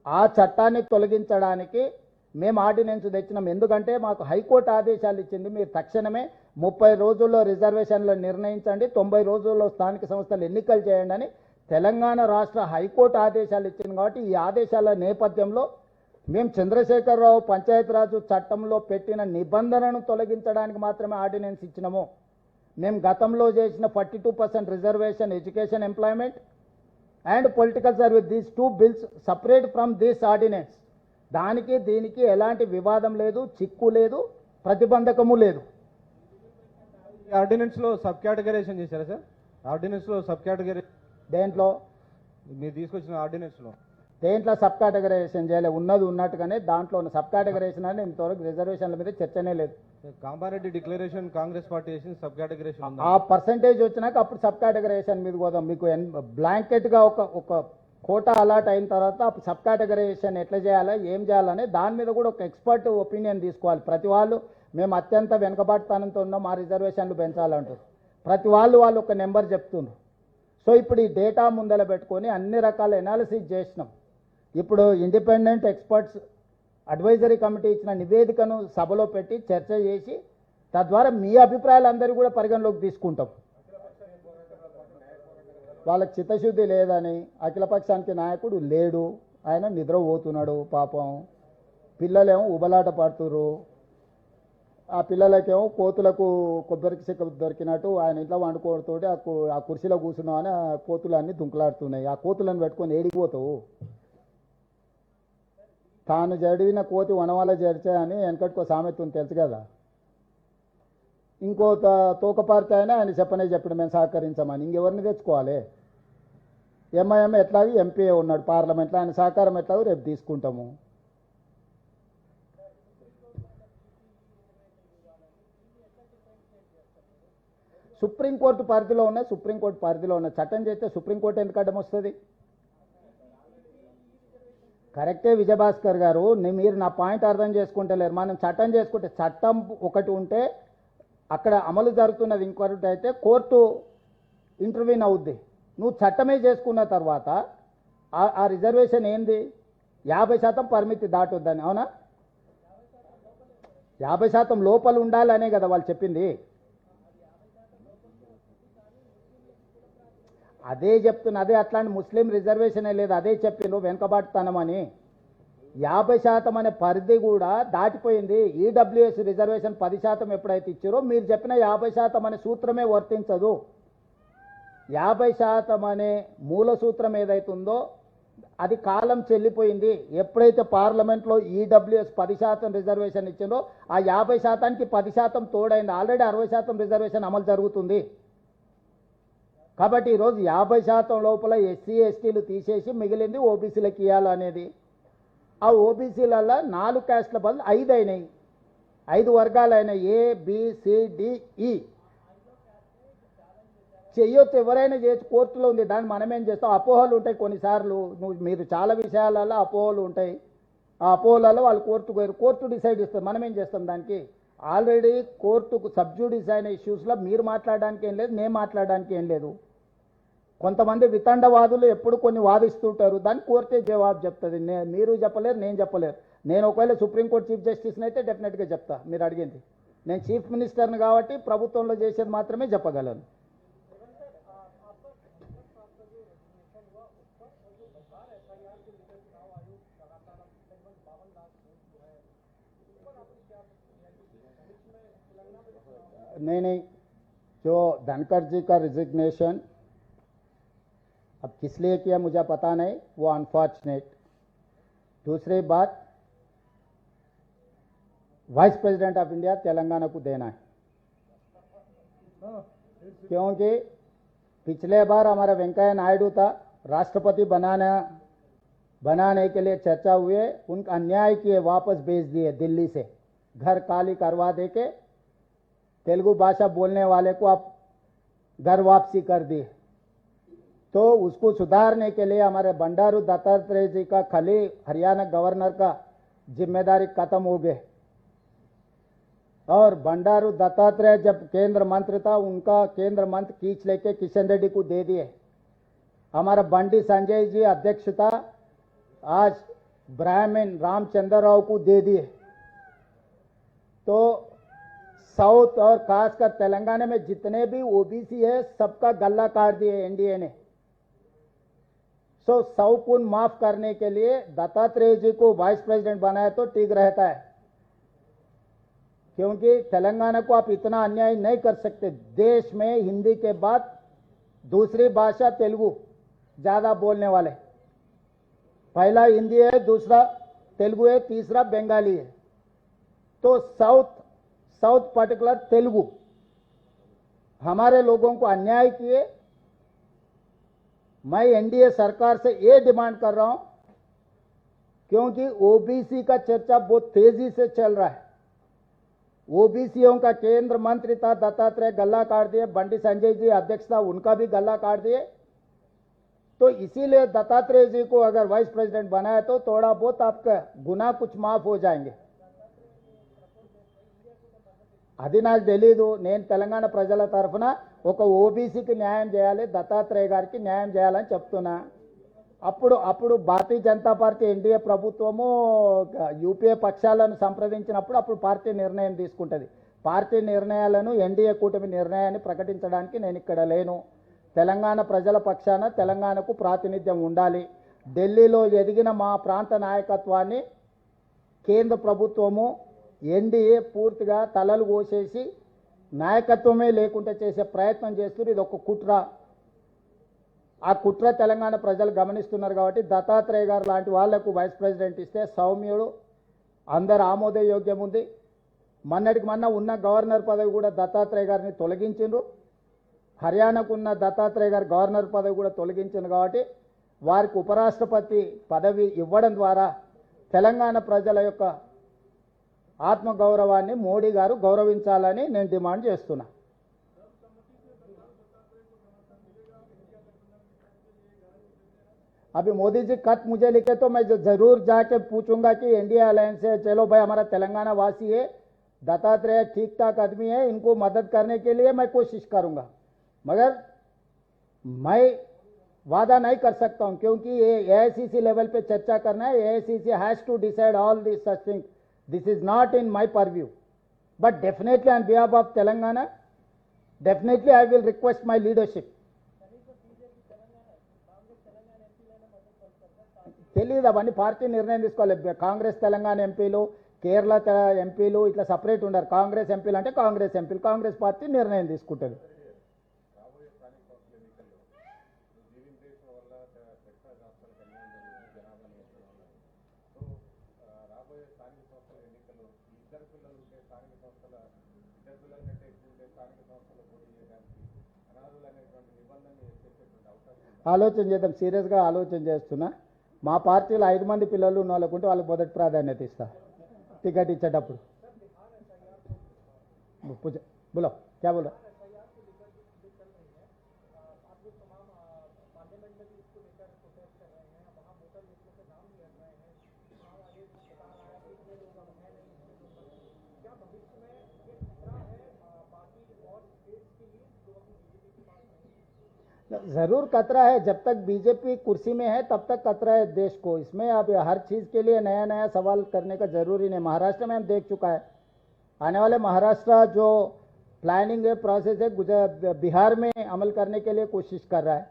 ఆ చట్టాన్ని తొలగించడానికి మేము ఆర్డినెన్స్ తెచ్చినాం. ఎందుకంటే మాకు హైకోర్టు ఆదేశాలు ఇచ్చింది, మీరు తక్షణమే 30 రోజుల్లో రిజర్వేషన్లను నిర్ణయించండి, 90 రోజుల్లో స్థానిక సంస్థలు ఎన్నికలు చేయండి అని తెలంగాణ రాష్ట్ర హైకోర్టు ఆదేశాలు ఇచ్చింది. కాబట్టి ఈ ఆదేశాల నేపథ్యంలో మేము చంద్రశేఖరరావు పంచాయతీరాజ్ చట్టంలో పెట్టిన నిబంధనను తొలగించడానికి మాత్రమే ఆర్డినెన్స్ ఇచ్చినాము. మేము గతంలో చేసిన 42% reservation education employment and political service, these 2 bills separate from this ordinance. దానికి దీనికి ఎలాంటి వివాదం లేదు, చిక్కు లేదు, ప్రతిబంధకము లేదు. ఆర్డినెన్స్ లో సబ్ కేటగరైజేషన్ చేశారా సార్? ఆర్డినెన్స్ లో సబ్ కేటగరీ దేంట్లో మీరు తీసుకొచ్చిన ఆర్డినెన్స్ లో దేంట్లో సబ్ కేటగరైజేషన్ చేయలేదు, ఉన్నది ఉన్నట్టుగానే దాంట్లో ఉన్న సబ్ కేటగరైజేషన్ అని ఇంతవరకు రిజర్వేషన్ల మీద చర్చనే లేదు. కామారెడ్డి డిక్లరేషన్ కాంగ్రెస్ పార్టీ చేసిన సబ్ కేటగరైజేషన్ ఆ పర్సంటేజ్ వచ్చినాక అప్పుడు సబ్ కేటగరైజేషన్ మీద పోదాం. మీకు బ్లాంకెట్గా ఒక కోటా అలాట్ అయిన తర్వాత సబ్ కేటగరైజేషన్ ఎట్లా చేయాలా, ఏం చేయాలని దాని మీద కూడా ఒక ఎక్స్పర్ట్ ఒపీనియన్ తీసుకోవాలి. ప్రతి వాళ్ళు మేము అత్యంత వెనుకబాటుతనంతో ఉన్నాం, మా రిజర్వేషన్లు పెంచాలంటారు. ప్రతి వాళ్ళు ఒక నెంబర్ చెప్తున్నారు. సో ఇప్పుడు ఈ డేటా ముందర పెట్టుకొని అన్ని రకాల ఎనాలిసిస్ చేసినాం. ఇప్పుడు ఇండిపెండెంట్ ఎక్స్పర్ట్స్ అడ్వైజరీ కమిటీ ఇచ్చిన నివేదికను సభలో పెట్టి చర్చ చేసి తద్వారా మీ అభిప్రాయాలు అందరూ కూడా పరిగణలోకి తీసుకుంటాం. వాళ్ళకి చిత్తశుద్ధి లేదని, అఖిలపక్షానికి నాయకుడు లేడు, ఆయన నిద్రపోతున్నాడు పాపం, పిల్లలేమో ఉబలాట పడుతురు. ఆ పిల్లలకేమో కోతులకు కొబ్బరికి సిక్క దొరికినట్టు ఆయన ఇంట్లో వండుకోవడంతో ఆ కుర్చీలో కూర్చున్నామని ఆ కోతులన్నీ దుంకులాడుతున్నాయి. ఆ కోతులను పెట్టుకొని ఏడిపోతావు, తాను జడివిన కోతి వనవాళ్ళ జడిచాయని వెనకటికో సామెత ఉంది తెలుసు కదా. ఇంకో తోకపార్టీ అయినా ఆయన చెప్పిన మేము సహకరించామని ఇంకెవరిని తెచ్చుకోవాలి. ఎంఐఎం ఎట్లాగో ఎంపీ ఉన్నాడు పార్లమెంట్లో, ఆయన సహకారం ఎట్లాగో రేపు తీసుకుంటాము. సుప్రీంకోర్టు పరిధిలో ఉన్న చట్టం చేస్తే సుప్రీంకోర్టు ఎందుకు అడ్డం వస్తుంది? కరెక్టే విజయభాస్కర్ గారు, మీరు నా పాయింట్ అర్థం చేసుకుంటలేరు. మనం చట్టం చేసుకుంటే చట్టం ఒకటి ఉంటే అక్కడ అమలు జరుగుతున్నది ఇంకొకటి అయితే కోర్టు ఇంటర్వ్యూన్ అవుద్ది. నువ్వు చట్టమే చేసుకున్న తర్వాత ఆ రిజర్వేషన్ ఏంది, 50% పరిమితి దాటొద్దని, అవునా? 50% లోపల ఉండాలనే కదా వాళ్ళు చెప్పింది. అదే చెప్తున్నా, అదే అట్లాంటి ముస్లిం రిజర్వేషనే లేదు, అదే చెప్పిండ్రు వెనుకబాటుతనమని. 50% అనే పరిధి కూడా దాటిపోయింది. ఈడబ్ల్యూఎస్ రిజర్వేషన్ 10% ఎప్పుడైతే ఇచ్చారో మీరు చెప్పిన 50% అనే సూత్రమే వర్తించదు. 50% అనే మూల సూత్రం ఏదైతుందో అది కాలం చెల్లిపోయింది. ఎప్పుడైతే పార్లమెంట్లో ఈడబ్ల్యూఎస్ 10% రిజర్వేషన్ ఇచ్చిందో ఆ 50%కి 10% తోడైంది. ఆల్రెడీ 60% రిజర్వేషన్ అమలు జరుగుతుంది. కాబట్టి ఈరోజు 50% లోపల ఎస్సీ ఎస్టీలు తీసేసి మిగిలింది ఓబీసీలకు ఇవ్వాలనేది. ఆ ఓబీసీలలో 4 క్యాస్ట్ల బదులు 5 అయినాయి, 5 వర్గాలైన ABCDE చెయ్యొచ్చు, ఎవరైనా చేయొచ్చు, కోర్టులో ఉంది. దాన్ని మనమేం చేస్తాం? అపోహలు ఉంటాయి కొన్నిసార్లు, మీరు చాలా విషయాలలో అపోహలు ఉంటాయి. ఆ అపోహలలో వాళ్ళు కోర్టు డిసైడ్ చేస్తారు, మనమేం చేస్తాం దానికి? ఆల్రెడీ కోర్టుకు సబ్జూడిస్ అయిన ఇష్యూస్లో మీరు మాట్లాడడానికి ఏం లేదు, నేను మాట్లాడడానికి ఏం లేదు. కొంతమంది వితండవాదులు ఎప్పుడు కొన్ని వాదిస్తుంటారు, దాన్ని కోర్టే జవాబు చెప్తుంది. మీరు చెప్పలేరు, నేను చెప్పలేరు. నేను ఒకవేళ సుప్రీంకోర్టు చీఫ్ జస్టిస్ని అయితే డెఫినెట్గా చెప్తా మీరు అడిగింది. నేను చీఫ్ మినిస్టర్ని కాబట్టి ప్రభుత్వంలో చేసేది మాత్రమే చెప్పగలను. नहीं, जो धनखड़ जी का रिजिग्नेशन अब किस लिए किया मुझे पता नहीं, वो अनफॉर्चुनेट. दूसरी बात, vice president of India Telangana को देना है, क्योंकि पिछले बार हमारा वेंकैया नायडू था, राष्ट्रपति बनाने के लिए चर्चा हुए, उनका अन्याय किए, वापस भेज दिए दिल्ली से, घर खाली करवा दे के तेलुगु भाषा बोलने वाले को आप घर वापसी कर दिए. तो उसको सुधारने के लिए हमारे बंडारू दत्तात्रेय जी का खाली हरियाणा गवर्नर का जिम्मेदारी खत्म हो गए, और बंडारू दत्तात्रेय जब केंद्र मंत्री था, उनका केंद्र मंत्री खींच लेके किशन रेड्डी को दे दिए. हमारा बंडी संजय जी अध्यक्ष था, आज ब्राह्मण रामचंद्र राव को दे दिए. तो साउथ और खासकर तेलंगाना में जितने भी ओबीसी है, सबका गल्ला काट दिए एनडीए ने. सो 100 पुन माफ करने के लिए दत्तात्रेय जी को वाइस प्रेसिडेंट बनाया तो ठीक रहता है, क्योंकि तेलंगाना को आप इतना अन्याय नहीं कर सकते. देश में हिंदी के बाद दूसरी भाषा तेलुगु ज्यादा बोलने वाले, पहला हिंदी है, दूसरा तेलुगु है, तीसरा बंगाली है. तो साउथ पर्टिकुलर तेलुगु हमारे लोगों को अन्याय किए. मैं एनडीए सरकार से ये डिमांड कर रहा हूं, क्योंकि ओबीसी का चर्चा बहुत तेजी से चल रहा है. ओबीसीओं का केंद्र मंत्री था दत्तात्रेय, गल्ला काट दिए. बंडी संजय जी अध्यक्ष था, उनका भी गल्ला काट दिए. तो इसीलिए दत्तात्रेय जी को अगर वाइस प्रेसिडेंट बनाया तो थोड़ा बहुत आपका गुनाह कुछ माफ हो जाएंगे. అది నాకు తెలీదు. నేను తెలంగాణ ప్రజల తరఫున ఒక ఓబీసీకి న్యాయం చేయాలి, దత్తాత్రేయ గారికి న్యాయం చేయాలని చెప్తున్నా. అప్పుడు భారతీయ జనతా పార్టీ ఎన్డీఏ ప్రభుత్వము యూపీఏ పక్షాలను సంప్రదించినప్పుడు అప్పుడు పార్టీ నిర్ణయం తీసుకుంటుంది. పార్టీ నిర్ణయాలను ఎన్డీఏ కూటమి నిర్ణయాన్ని ప్రకటించడానికి నేను ఇక్కడ లేను. తెలంగాణ ప్రజల పక్షాన తెలంగాణకు ప్రాతినిధ్యం ఉండాలి. ఢిల్లీలో ఎదిగిన మా ప్రాంత నాయకత్వాన్ని కేంద్ర ప్రభుత్వము ఎన్డీఏ పూర్తిగా తలలు కోసేసి నాయకత్వమే లేకుండా చేసే ప్రయత్నం చేస్తున్నారు. ఇది ఒక కుట్ర. ఆ కుట్ర తెలంగాణ ప్రజలు గమనిస్తున్నారు. కాబట్టి దత్తాత్రేయ గారు లాంటి వాళ్లకు వైస్ ప్రెసిడెంట్ ఇస్తే సౌమ్యుడు, అందరు ఆమోదయోగ్యం ఉంది. మొన్నటికి మొన్న ఉన్న గవర్నర్ పదవి కూడా దత్తాత్రేయ గారిని తొలగించిండ్రు. హర్యానాకు ఉన్న దత్తాత్రేయ గారు గవర్నర్ పదవి కూడా తొలగించింది. కాబట్టి వారికి ఉపరాష్ట్రపతి పదవి ఇవ్వడం ద్వారా తెలంగాణ ప్రజల యొక్క ఆత్మగౌరవాన్ని మోడీ గారు గౌరవించాలని నేను డిమాండ్ చేస్తున్నా. अभी मोदी जी खत मुझे लिखे तो मैं जरूर जाके पूछूंगा कि एनडीए अलायंस से चलो भाई, हमारा तेलंगाना वासी है, दत्तात्रेय ठीक ठाक आदमी है, इनको मदद करने के लिए मैं कोशिश करूंगा. मगर मैं वादा नहीं कर सकता हूं, क्योंकि ये एआईसीसी लेवल पे चर्चा करना है. AICC has to decide all this such thing. This is not in my purview, but definitely on behalf of Telangana, definitely I will request my leadership. తెలియదు, అవన్నీ పార్టీ నిర్ణయం తీసుకోవాలి. కాంగ్రెస్ తెలంగాణ ఎంపీలు, కేరళ ఎంపీలు ఇట్లా సపరేట్ ఉండరు. కాంగ్రెస్ ఎంపీలు అంటే కాంగ్రెస్ ఎంపీలు, కాంగ్రెస్ పార్టీ నిర్ణయం తీసుకుంటుంది. ఆలోచన చేద్దాం, సీరియస్గా ఆలోచన చేస్తున్నా. మా పార్టీలో 5 మంది పిల్లలు ఉన్న వాళ్ళకుంటే వాళ్ళకి మొదటి ప్రాధాన్యత ఇస్తా టికెట్ ఇచ్చేటప్పుడు. बोलो क्या बोल रहा? क्या भविष्य में जरूर खतरा है। जब तक बीजेपी कुर्सी में है तब तक खतरा है देश को। इसमें अब हर चीज के लिए नया नया सवाल करने का जरूरी नहीं। महाराष्ट्र में हम देख चुका है, आने वाले महाराष्ट्र जो प्लानिंग है, प्रोसेस है, गुजरात बिहार में अमल करने के लिए कोशिश कर रहा है।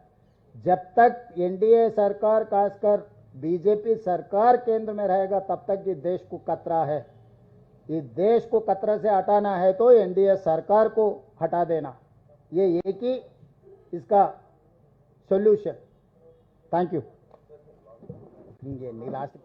जब तक एनडीए सरकार, खासकर बीजेपी सरकार केंद्र में रहेगा, तब तक ये देश को खतरा है। इस देश को खतरा से हटाना है तो एनडीए सरकार को हटा देना, ये एक ही इसका सॉल्यूशन। Thank you. लास्ट